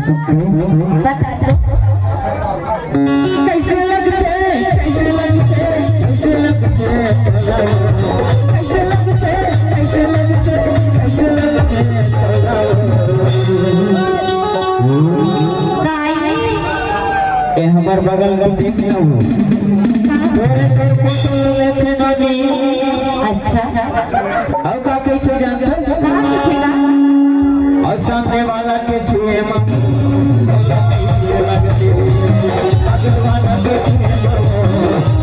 सकते बता दो कैसे लगते कैसे लगते कैसे लगते कैसे लगते कैसे लगते कैसे लगते ए हमार बगल में देख लो तेरे तेरे फोटो लेके नानी अच्छा अब का कैसे जानते और सामने वाला के छुए अगल वाला के छुए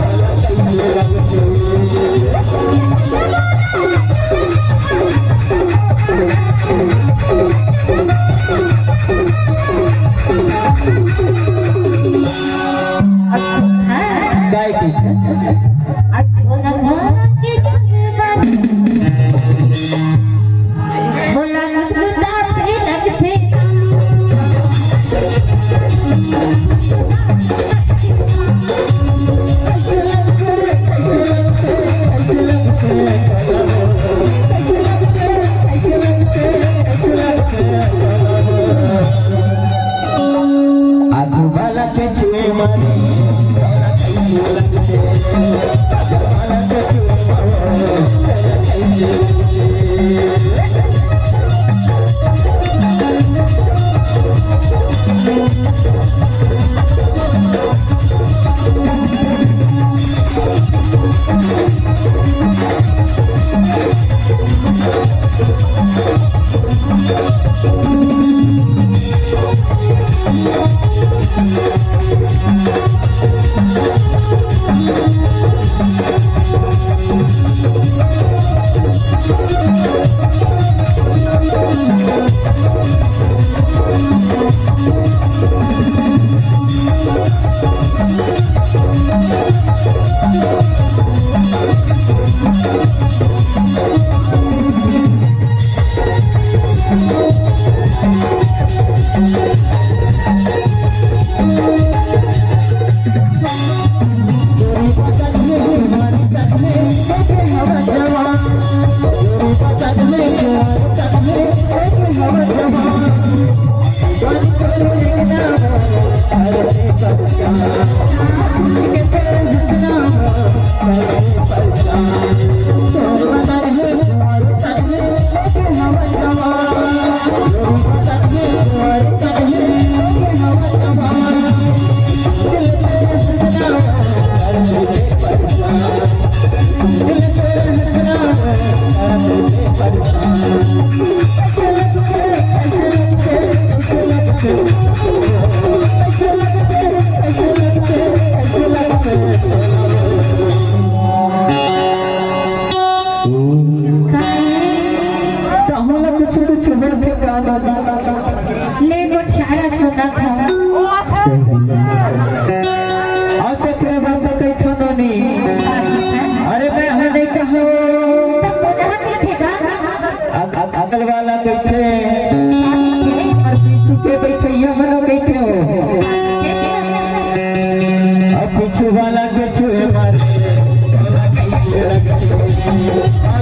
कैसे लगते गाय की आगू वाला के छुए मानी ले गो ठहरा सुना था और तेरे बात कही तो नोनी अरे मैं हूं नहीं कहो अगल वाला बैठे और पीछे के बैठे ये मनो बैठे हो और पीछे वाला के छुए मार कैसे लगते